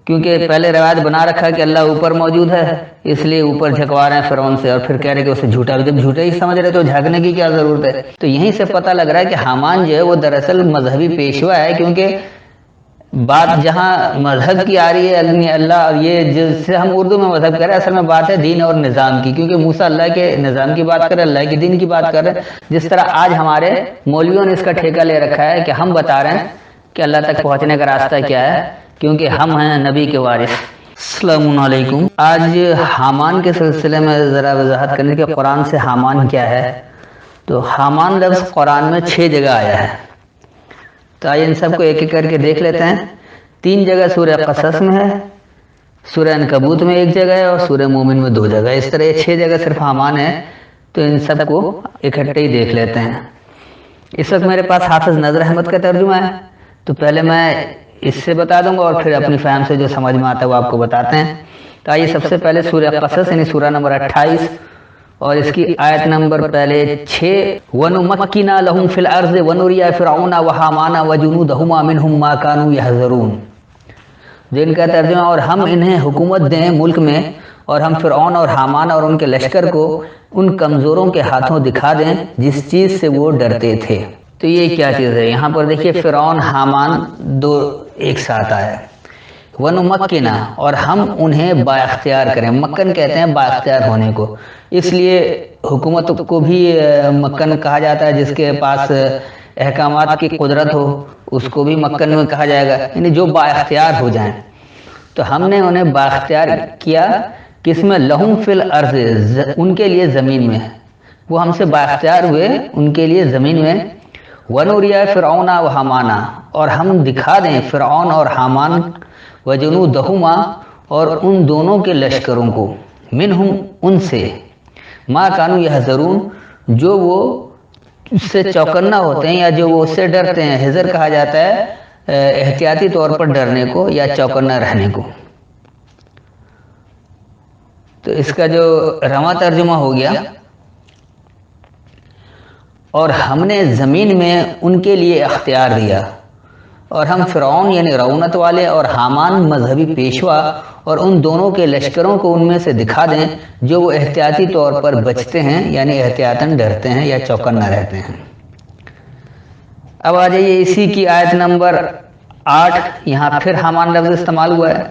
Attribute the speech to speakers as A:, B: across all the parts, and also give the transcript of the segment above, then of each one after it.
A: کیونکہ پہلے روایت بنا رکھا ہے کہ اللہ اوپر موجود ہے، اس لیے اوپر جھکوا رہے ہیں فرعون سے، اور پھر کہہ رہے کہ اسے جھوٹا، جب جھوٹا ہی سمجھ رہے تو جھانکنے کی کیا ضرورت ہے؟ تو یہیں سے پتہ لگ رہا ہے کہ حامان جو ہے وہ دراصل مذہبی پیشوا ہے، کیونکہ بات جہاں مذہب کی آ رہی ہے اللہ، اور یہ جس سے ہم اردو میں مذہب کر رہے ہیں، اصل میں بات ہے دین اور نظام کی، کیونکہ موسیٰ اللہ کے نظام کی بات کر رہے ہیں، اللہ کے دین کی بات کر رہے ہیں۔ جس طرح آج ہمارے مولویوں نے اس کا ٹھیکہ لے رکھا ہے کہ ہم بتا رہے ہیں کہ اللہ تک پہنچنے کا راستہ کیا ہے، کیونکہ ہم ہیں نبی کے وارث۔ السلام علیکم۔ آج حامان کے سلسلے میں ذرا وضاحت کرنے کہ قرآن سے حامان کیا ہے۔ تو حامان لفظ قرآن میں 6 جگہ آیا ہے، تو آئیے ان سب کو ایک ایک کر کے دیکھ لیتے ہیں۔ 3 جگہ سورہ قصص میں ہے، سورہ عنکبوت میں 1 جگہ ہے، اور سورہ مومن میں 2 جگہ ہے۔ اس طرح یہ 6 جگہ صرف حامان ہے، تو ان سب کو اکٹھے ہی دیکھ لیتے ہیں۔ اس وقت میرے پاس حافظ نذر احمد کا ترجمہ ہے، تو پہلے میں اس سے بتا دوں گا اور پھر اپنی فہم سے جو سمجھ میں آتا ہے وہ آپ کو بتاتے ہیں۔ تو آئیے سب سے پہلے سورہ قصص یعنی سورہ نمبر 28 اور اس کی آیت نمبر پہلے 6، وَنُمَكِّنَ لَهُمْ فِي الْأَرْضِ وَنُرِيَ فِرْعَوْنَ وَحَامَانَ وَجُنُودَهُمَا مِنْهُمْ مَا كَانُوا يَحْذَرُونَ، جن کا ترجمہ اور ہم انہیں حکومت دیں ملک میں، اور ہم فرعون اور حامان اور ان کے لشکر کو ان کمزوروں کے ہاتھوں دکھا دیں جس چیز سے وہ ڈرتے تھے۔ تو یہ کیا چیز ہے؟ یہاں پر دیکھیے فرعون حامان 2 ایک ساتھ آئے۔ وَنُمَكِّنَ، اور ہم انہیں با اختیار کریں، مکن کہتے ہیں با اختیار ہونے کو، اس لیے حکومت کو بھی مکن کہا جاتا ہے، جس کے پاس احکامات کی قدرت ہو اس کو بھی مکن میں کہا جائے گا، یعنی جو با اختیار ہو جائیں۔ تو ہم نے انہیں با اختیار کیا، کس میں؟ لہم فی الارض، ان کے لیے زمین میں، وہ ہم سے با اختیار ہوئے ان کے لیے زمین میں۔ وَنُرِيَ فِرْعَوْنَ وَحَامَانَ، اور ہم دکھا دیں فرعون اور حامان، وَجُنُودَهُمَا، اور ان دونوں کے لشکروں کو، منہم، ان سے، ما كانوا يحذرون، جو وہ اس سے چوکنا ہوتے ہیں یا جو وہ اس سے ڈرتے ہیں۔ حذر کہا جاتا ہے احتیاطی طور پر ڈرنے کو یا چوکنا رہنے کو۔ تو اس کا جو رواں ترجمہ ہو گیا، اور ہم نے زمین میں ان کے لیے اختیار دیا، اور ہم فرعون یعنی رعونت والے اور حامان مذہبی پیشوا اور ان دونوں کے لشکروں کو ان میں سے دکھا دیں جو وہ احتیاطی طور پر بچتے ہیں یعنی احتیاطاً ڈرتے ہیں یا چوکنا رہتے ہیں۔ اب آ جائیے اسی کی آیت نمبر 8، یہاں پھر حامان لفظ استعمال ہوا ہے۔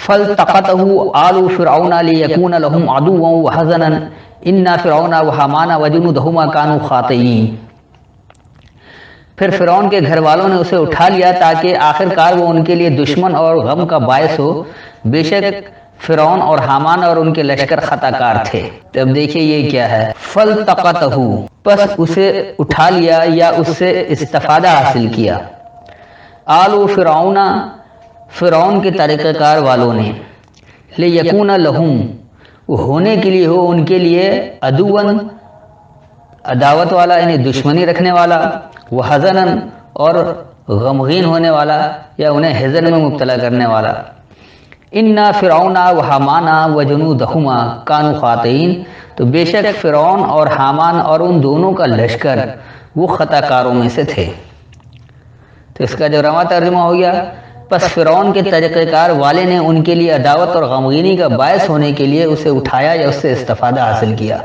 A: فَالْتَقَطَهُ آلُ فِرْعَوْنَ لِيَكُونَ لَهُمْ عَدُوًّا وَحَزَنًا إِنَّ فِرْعَوْنَ وَحَامَانَ وَجُنُودَهُمَا كَانُوا خَاطِئِينَ۔ پھر فرعون کے گھر والوں نے اسے اٹھا لیا تاکہ آخرکار وہ ان کے لیے دشمن اور غم کا باعث ہو، بے شک فرعون اور حامان اور ان کے لشکر خطا کار تھے۔ اب دیکھیے یہ کیا ہے، فَالْتَقَطَهُ، پس اسے اٹھا لیا یا اس سے استفادہ حاصل کیا، آلُ فرعون، فرعون کے طریقہ کار والوں نے، لِيَكُونَ لَهُمْ، وہ ہونے کے لیے ہو ان کے لیے، عدوًا، عداوت والا یعنی دشمنی رکھنے والا، وحزناً، اور غمگین ہونے والا یا انہیں حزن میں مبتلا کرنے والا۔ اِنَّ فِرْعَوْنَ وَحَامَانَ وَجُنُودَهُمَا كَانُوا خَاطِئِينَ، تو بے شک فرعون اور حامان اور ان دونوں کا لشکر وہ خطا کاروں میں سے تھے۔ تو اس کا جو رواں ترجمہ ہو گیا، پس فرعون کے طریقہ کار والے نے ان کے لیے عداوت اور غمگینی کا باعث ہونے کے لیے اسے اٹھایا یا اس سے استفادہ حاصل کیا،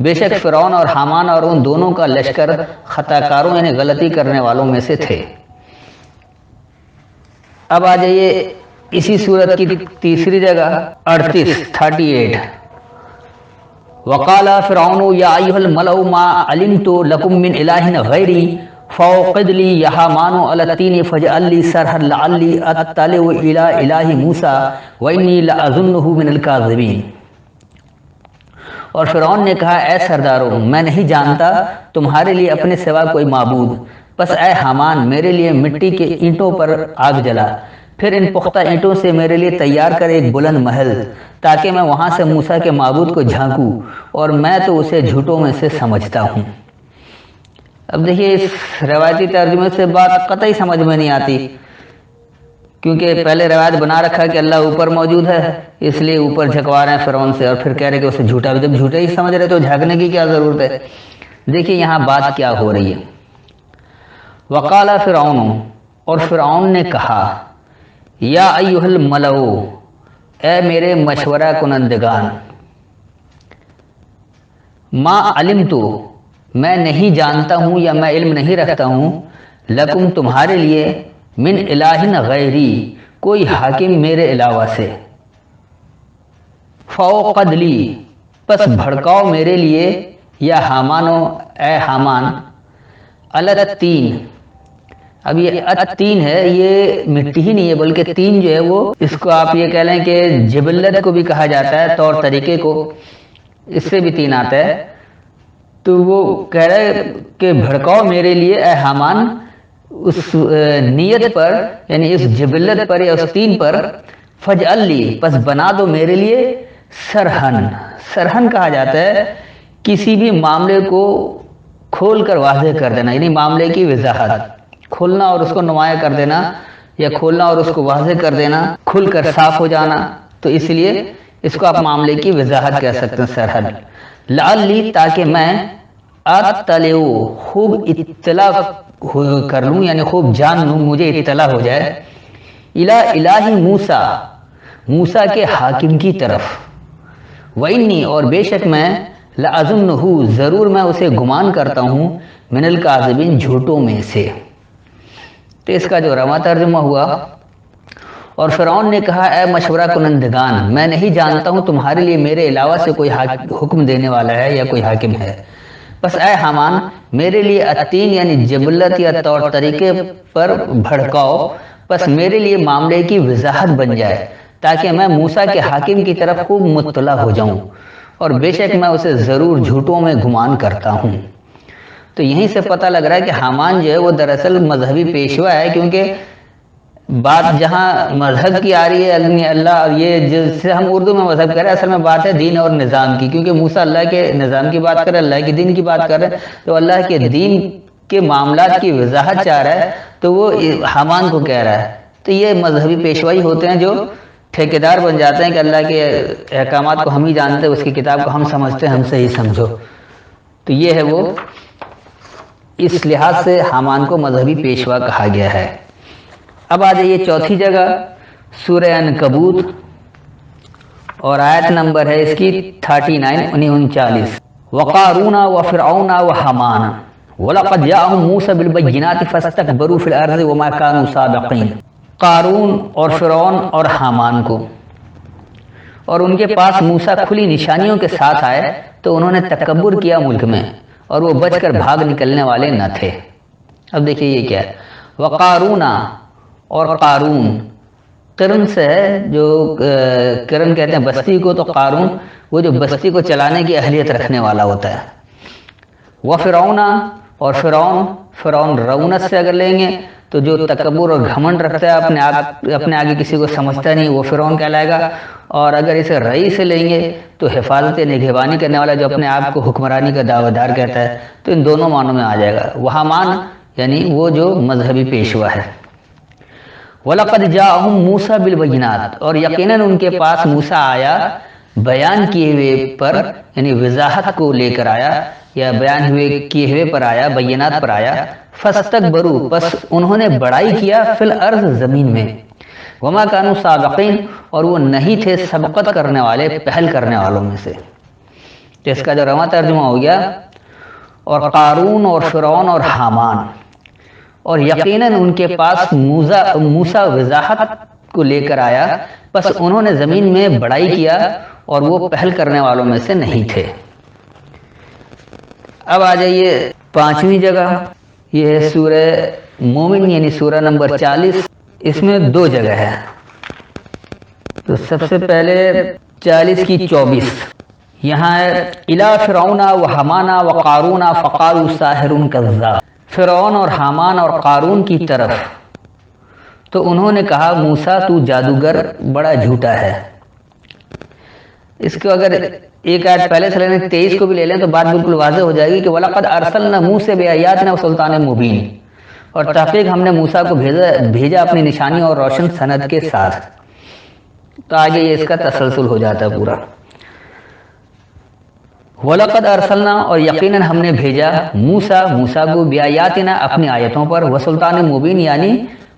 A: بے شک فرعون اور حامان اور ان دونوں کا لشکر خطا کاروں یعنی غلطی کرنے والوں میں سے تھے۔ اب آ جائیے اسی صورت کی تیسری جگہ 38، وَقَالَ فِرْعَوْنُ يَا أَيُّهَا الْمَلَأُ مَا عَلِمْتُ لَكُم مِّنْ إِلَٰهٍ غَيْرِي فَأَوْقِدْ لِي يَا هَامَانُ عَلَى الطِّينِ فَاجْعَل لِّي صَرْحًا لَعَلِّي أَطَّلِعُ إِلَىٰ إِلَٰهِ مُوسَىٰ وَإِنِّي لَأَظُنُّهُ مِنَ الْكَاذِبِينَ۔ اور فرعون نے کہا، اے سرداروں، میں نہیں جانتا تمہارے لیے اپنے سوا کوئی معبود، بس اے حامان میرے لیے مٹی کے اینٹوں پر آگ جلا، پھر ان پختہ اینٹوں سے میرے لیے تیار کر ایک بلند محل، تاکہ میں وہاں سے موسیٰ کے معبود کو جھانکوں، اور میں تو اسے جھوٹوں میں سے سمجھتا ہوں۔ اب دیکھیے اس روایتی ترجمے سے بات قطعی سمجھ میں نہیں آتی، کیونکہ پہلے روایت بنا رکھا کہ اللہ اوپر موجود ہے، اس لیے اوپر جھکوا رہے ہیں فرعون سے، اور پھر کہہ رہے کہ اسے جھوٹا، جب جھوٹا ہی سمجھ رہے تو جھانکنے کی کیا ضرورت ہے؟ دیکھیے یہاں بات کیا ہو رہی ہے۔ وقال فرعون، اور فرعون نے کہا، یا ایھا الملؤ، اے میرے مشورہ کنندگان، ما علمت، میں نہیں جانتا ہوں یا میں علم نہیں رکھتا ہوں، لکم تمہارے لیے، من الہ غیری، کوئی حاکم میرے علاوہ سے، فوقد لی، پس بھڑکاؤ میرے لیے، یا حامانو، اے حامان، التین، اب یہ التین ہے، یہ مٹی ہی نہیں ہے بلکہ تین جو ہے وہ، اس کو آپ یہ کہہ لیں کہ جبلت کو بھی کہا جاتا ہے، طور طریقے کو، اس سے بھی تین آتا ہے۔ تو وہ کہہ رہا ہے کہ بھڑکاؤ میرے لیے اے حامان، اس نیت پر، یعنی اس جبلت پر یا اس تین پر، فجعل لی، پس بنا دو میرے لیے، سرہن، سرہن کہا جاتا ہے کسی بھی معاملے کو کھول کر واضح کر دینا، یعنی معاملے کی وضاحت، کھولنا اور اس کو نمایاں کر دینا، یا کھولنا اور اس کو واضح کر دینا، کھل کر صاف ہو جانا، تو اس لیے اس کو آپ معاملے کی وضاحت کہہ سکتے ہیں، سرحد۔ لعلی، تاکہ میں، اطلع، خوب اطلاع کر لوں، یعنی خوب جان لوں، مجھے اطلاع ہو جائے، الی الہ موسیٰ، موسیٰ کے حاکم کی طرف، وانی، اور بے شک میں، لأظنہ، ضرور میں اسے گمان کرتا ہوں، من الکاذبین، جھوٹوں میں سے۔ تو اس کا جو رواں ترجمہ ہوا، اور فرعون نے کہا اے مشورہ کنندگان، میں نہیں جانتا ہوں تمہارے لیے میرے علاوہ سے کوئی حکم دینے والا ہے یا کوئی حاکم ہے، بس اے حامان، میرے لیے التین، یعنی جبلت یا طور طریقے پر بھڑکاؤ، بس میرے لیے معاملے کی وضاحت بن جائے، تاکہ میں موسیٰ کے حاکم کی طرف خوب مطلع ہو جاؤں، اور بے شک میں اسے ضرور جھوٹوں میں گمان کرتا ہوں۔ تو یہیں سے پتہ لگ رہا ہے کہ حامان جو ہے وہ دراصل مذہبی پیشوا ہے، کیونکہ بات جہاں مذہب کی آ رہی ہے، اللہ، اور یہ جس سے ہم اردو میں مذہب کہہ رہے ہیں، اصل میں بات ہے دین اور نظام کی، کیونکہ موسیٰ اللہ کے نظام کی بات کر رہے ہیں، اللہ کے دین کی بات کر رہے ہیں، تو اللہ کے دین کے معاملات کی وضاحت چاہ رہا ہے، تو وہ حامان کو کہہ رہا ہے۔ تو یہ مذہبی پیشوائی ہوتے ہیں جو ٹھیکیدار بن جاتے ہیں کہ اللہ کے احکامات کو ہم ہی جانتے ہیں، اس کی کتاب کو ہم سمجھتے ہیں، ہم سے ہی سمجھو۔ تو یہ ہے وہ، اس لحاظ سے حامان کو مذہبی پیشوا کہا گیا ہے۔ اب آ جائیے چوتھی جگہ، سورہ عنکبوت، اور آیت نمبر ہے اس کی 39، 39، وقارون وفرعون وحامان وَلَقَدْ جَاءَهُم مُوسَىٰ بِالْبَيِّنَاتِ فَاسْتَكْبَرُوا فِي الْأَرْضِ وَمَا كَانُوا سَابِقِينَ۔ قارون اور فرعون اور حامان کو، اور ان کے پاس موسیٰ کھلی نشانیوں کے ساتھ آئے تو انہوں نے تکبر کیا ملک میں، اور وہ بچ کر بھاگ نکلنے والے نہ تھے۔ اب دیکھیے یہ کیا ہے، وقارون، اور قارون، قرن سے ہے، جو قرن کہتے ہیں بستی کو، تو قارون وہ جو بستی کو چلانے کی اہلیت رکھنے والا ہوتا ہے۔ وفرعون، اور فرعون رونت سے اگر لیں گے تو جو تکبر اور گھمنڈ رکھتا ہے، اپنے آگے کسی کو سمجھتا نہیں، وہ فرعون کہلائے گا۔ اور اگر اسے رئی سے لیں گے تو حفاظت نگہبانی کرنے والا، جو اپنے آپ کو حکمرانی کا دعویٰ دار کہتا ہے، تو ان دونوں معنوں میں آ جائے گا۔ وحامان، یعنی وہ جو مذہبی پیشوا ہے۔ وَلَقَدْ جَاءَهُم مُوسَىٰ بِالْبَيِّنَاتِ، اور یقیناً ان کے پاس موسیٰ آیا بیان کیے ہوئے پر، یعنی وضاحت کو لے کر آیا، یا بیان کیے ہوئے پر آیا، بینات پر آیا۔ فَاسْتَكْبَرُوا، پس انہوں نے بڑائی کیا، فی الارض، زمین میں، وَمَا كَانُوا سَابِقِينَ، اور وہ نہیں تھے سبقت کرنے والے، پہل کرنے والوں میں سے۔ تو اس کا جو رواں ترجمہ ہو گیا، اور قارون اور فرعون اور حامان، اور یقیناً ان کے پاس موسیٰ وضاحت کو لے کر آیا، بس انہوں نے زمین میں بڑائی کیا، اور وہ پہل کرنے والوں میں سے نہیں تھے۔ اب آ جائیے پانچویں جگہ، یہ ہے سورہ مومن، یعنی سورہ نمبر 40، اس میں دو جگہ ہے۔ تو سب سے پہلے 40 کی 24، یہاں ہے اِلیٰ فِرْعَوْنَ وَحَامَانَ وَقَارُونَ فَقَالُوا سَاحِرٌ کَذَّابٌ، فرعون اور حامان اور قارون کی طرف، تو انہوں نے کہا موسیٰ تو جادوگر بڑا جھوٹا ہے۔ اس کو اگر ایک آیت پہلے سے لینے 23 کو بھی لے لیں تو بات بالکل واضح ہو جائے گی کہ وَلَقَدْ أَرْسَلْنَا مُوسَىٰ بِآيَاتِنَا وَسُلْطَانٍ مُّبِينٍ، اور تحقیق ہم نے موسیٰ کو بھیجا اپنی نشانیوں اور روشن سند کے ساتھ۔ تو آگے یہ اس کا تسلسل ہو جاتا ہے پورا۔ وَلَقَدْ أَرْسَلْنَا، اور یقیناً ہم نے بھیجا موسیٰ کو بِآيَاتِنَا، اپنی آیتوں پر، وَسُلْطَانٍ مُّبِينٍ، یعنی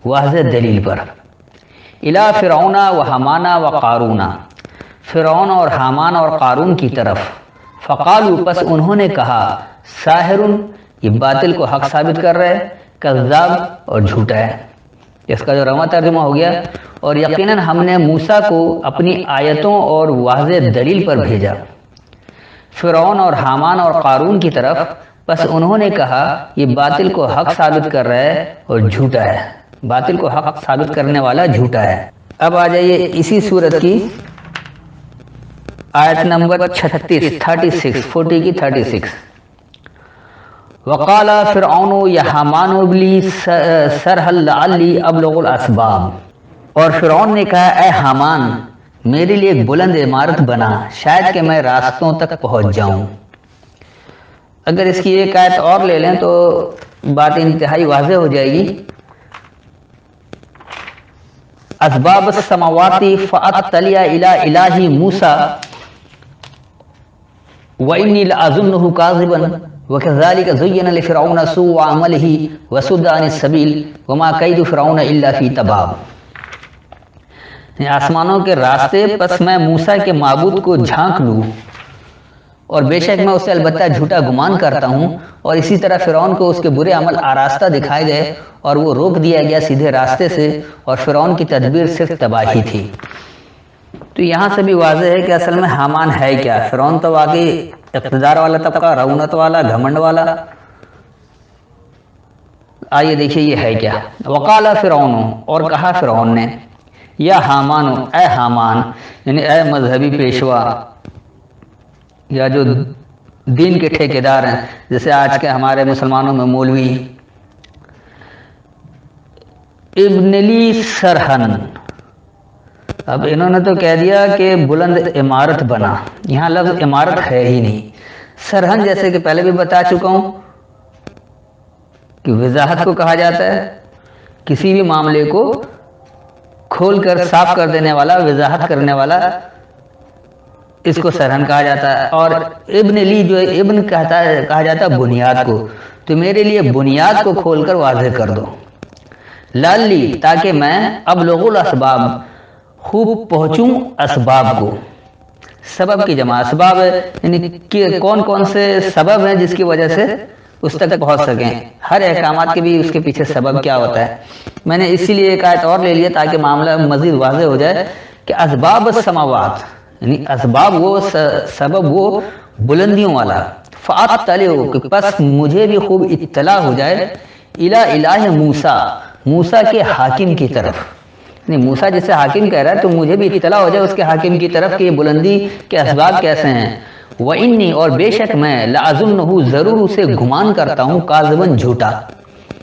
A: واضح دلیل پر، الی فرعون و حامان و قارون، فرعون اور حامان اور قارون کی طرف، فقالوا پس انہوں نے کہا، ساحر، یہ باطل کو حق ثابت کر رہا ہے، کذاب اور جھوٹا ہے۔ اس کا جو رواں ترجمہ ہو گیا، اور یقیناً ہم نے موسیٰ کو اپنی آیتوں اور واضح دلیل پر بھیجا، فرعون اور حامان اور قارون کی طرف، بس انہوں نے کہا یہ باطل کو حق ثابت کر رہا ہے اور جھوٹا ہے، باطل کو حق ثابت کرنے والا جھوٹا ہے۔ اب آ جائیے اسی سورت کی آیت نمبر 40 کی 36۔ وقال فرعون یا حامان ابلی سرحل لعلی ابلغ الاسباب، اور فرعون نے کہا، اے حامان میرے لیے ایک بلند عمارت بنا، شاید کہ میں راستوں تک پہنچ جاؤں۔ اگر اس کی ایک آیت اور لے لیں تو بات انتہائی واضح ہو جائے گی۔ اسباب السماوات فاطلع الی الہ موسیٰ وانی لاظنہ کاذبا وکذلک زین لفرعون سوء عملہ وصد عن السبیل وما کید فرعون الا فی تباب۔ آسمانوں کے راستے، پس میں موسیٰ کے معبود کو جھانک لوں، اور بے شک میں اسے البتہ جھوٹا گمان کرتا ہوں، اور اسی طرح فرعون کو اس کے برے عمل آراستہ دکھائے گئے اور وہ روک دیا گیا سیدھے راستے سے، اور فرعون کی تدبیر صرف تباہی تھی۔ تو یہاں سے بھی واضح ہے کہ اصل میں حامان ہے کیا۔ فرعون تو واقعی اقتدار والا طبقہ، رعونت والا، گھمنڈ والا۔ آئیے دیکھیے یہ ہے کیا۔ وقال فرعون، اور کہا فرعون نے، یا حامان، اے حامان، یعنی اے مذہبی پیشوا یا جو دین کے ٹھیکیدار ہیں، جیسے آج کے ہمارے مسلمانوں میں مولوی، ابن لی سرحن، اب انہوں نے تو کہہ دیا کہ بلند عمارت بنا، یہاں لفظ عمارت ہے ہی نہیں۔ سرحن جیسے کہ پہلے بھی بتا چکا ہوں کہ وضاحت کو کہا جاتا ہے، کسی بھی معاملے کو کھول کر صاف کر دینے والا، وضاحت کرنے والا، اس کو سرحن کہا جاتا ہے۔ اور ابن لی جو ابن کہا جاتا ہے بنیاد کو، تو میرے لیے بنیاد کو کھول کر واضح کر دو، لالی، تاکہ میں ابلغ الاسباب، خوب پہنچوں اسباب کو۔ سبب کی جمع اسباب ہے، یعنی کہ کون کون سے سبب ہیں جس کی وجہ سے اس تک پہنچ سکیں۔ ہر احکامات کے بھی اس کے پیچھے سبب کیا ہوتا ہے۔ میں نے اسی لیے ایک آیت اور لے لیا تاکہ معاملہ مزید واضح ہو جائے کہ اسباب السماوات، یعنی اسباب وہ، سبب وہ بلندیوں والا، فاطلع، کہ پس مجھے بھی خوب اطلاع ہو جائے، الی الہ موسیٰ، موسیٰ کے حاکم کی طرف، یعنی موسیٰ جسے حاکم کہہ رہا ہے تو مجھے بھی اطلاع ہو جائے اس کے حاکم کی طرف کہ یہ بلندی کے اسباب کیسے ہیں۔ وانی، اور بے شک میں، لاظنہ، ضرور اسے گمان کرتا ہوں، کاذبا، جھوٹا،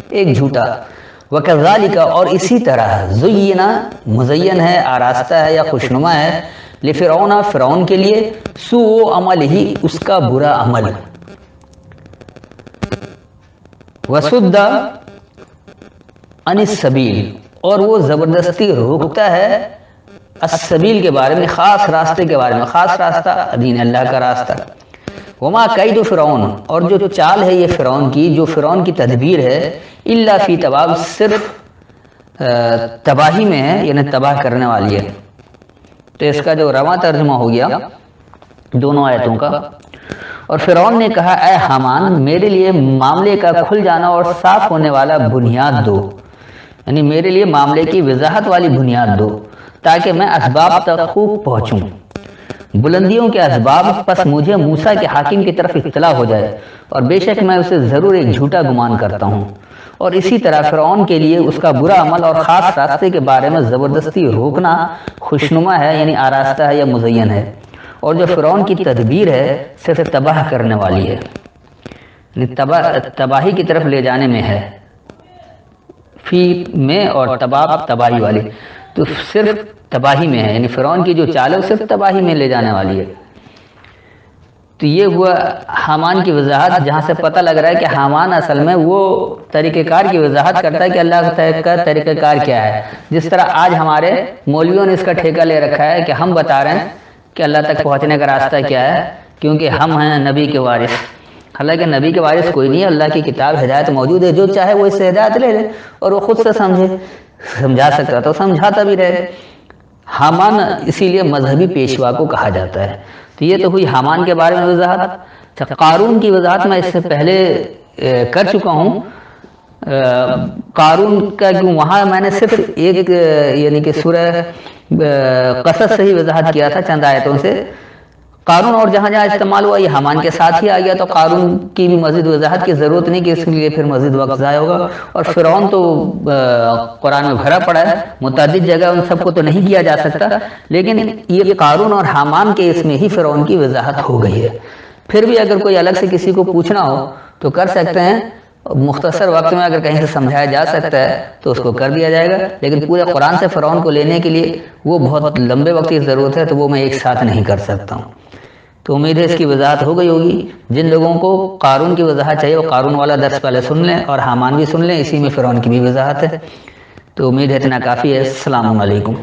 A: ایک جھوٹا، وکذالک، اور اسی طرح، زینا، مزین ہے، آراستہ ہے یا خوشنما ہے، لفرعون، فرعون کے لیے، سوء عمل ہی، اس کا برا عمل، وصد عن السبیل، اور وہ زبردستی روکتا ہے السبیل کے بارے میں، خاص راستے کے بارے میں، خاص راستہ دین اللہ کا راستہ۔ وما کید فرعون، اور جو چال ہے یہ فرعون کی، جو فرعون کی تدبیر ہے، الا فی تباب، صرف تباہی میں ہے، یعنی تباہ کرنے والی ہے۔ تو اس کا جو رواں ترجمہ ہو گیا دونوں آیتوں کا، اور فرعون نے کہا، اے حامان میرے لیے معاملے کا کھل جانا اور صاف ہونے والا بنیاد دو، یعنی میرے لیے معاملے کی وضاحت والی بنیاد دو، تاکہ میں اسباب تک خوب پہنچوں، بلندیوں کے اسباب، پس مجھے موسیٰ کے حاکم کی طرف اطلاع ہو جائے، اور بے شک میں اسے ضرور ایک جھوٹا گمان کرتا ہوں، اور اسی طرح فرعون کے لیے اس کا برا عمل اور خاص راستے کے بارے میں زبردستی روکنا خوشنما ہے، یعنی آراستہ ہے یا مزین ہے، اور جو فرعون کی تدبیر ہے صرف تباہ کرنے والی ہے، یعنی تباہی کی طرف لے جانے میں ہے، فی میں، اور تباہی والی، تو صرف تباہی میں ہے، یعنی فرعون کی جو چال ہے وہ صرف تباہی میں لے جانے والی ہے۔ تو یہ ہوا حامان کی وضاحت، جہاں سے پتہ لگ رہا ہے کہ حامان اصل میں وہ طریقہ کار کی وضاحت کرتا ہے کہ اللہ کا طریقہ کار کیا ہے۔ جس طرح آج ہمارے مولویوں نے اس کا ٹھیکہ لے رکھا ہے کہ ہم بتا رہے ہیں کہ اللہ تک پہنچنے کا راستہ کیا ہے، کیونکہ ہم ہیں نبی کے وارث۔ حالانکہ نبی کے وارث کوئی نہیں ہے، اللہ کی کتاب ہدایت موجود ہے، جو چاہے وہ اس سے ہدایت لے لے اور وہ خود سے سمجھے۔ سمجھا سکتا تو سمجھاتا بھی رہے۔ حامان اسی لیے مذہبی پیشوا کو کہا جاتا ہے۔ تو یہ تو ہوئی حامان کے بارے میں وضاحت۔ قارون کی وضاحت میں اس سے پہلے کر چکا ہوں۔ قارون کا وہاں میں نے صرف ایک یعنی کہ سورہ قصص سے ہی وضاحت کیا تھا چند آیتوں سے۔ قارون اور جہاں جہاں استعمال ہوا یہ حامان کے ساتھ ہی آ گیا، تو قارون کی بھی مزید وضاحت کی ضرورت نہیں کہ اس کے لیے پھر مزید وقت ضائع ہوگا۔ اور فرعون تو قرآن میں بھرا پڑا ہے، متعدد جگہ ان سب کو تو نہیں کیا جا سکتا، لیکن یہ قارون اور حامان کے اس میں ہی فرعون کی وضاحت ہو گئی ہے۔ پھر بھی اگر کوئی الگ سے کسی کو پوچھنا ہو تو کر سکتے ہیں، مختصر وقت میں اگر کہیں سے سمجھایا جا سکتا ہے تو اس کو کر دیا جائے گا، لیکن پورے قرآن سے فرعون کو لینے کے لیے وہ بہت لمبے وقت کی ضرورت ہے، تو وہ میں ایک ساتھ نہیں کر سکتا ہوں۔ تو امید ہے اس کی وضاحت ہو گئی ہوگی۔ جن لوگوں کو قارون کی وضاحت چاہیے وہ قارون والا درس پہلے سن لیں اور حامان بھی سن لیں، اسی میں فرعون کی بھی وضاحت ہے۔ تو امید ہے اتنا کافی ہے۔ السلام علیکم۔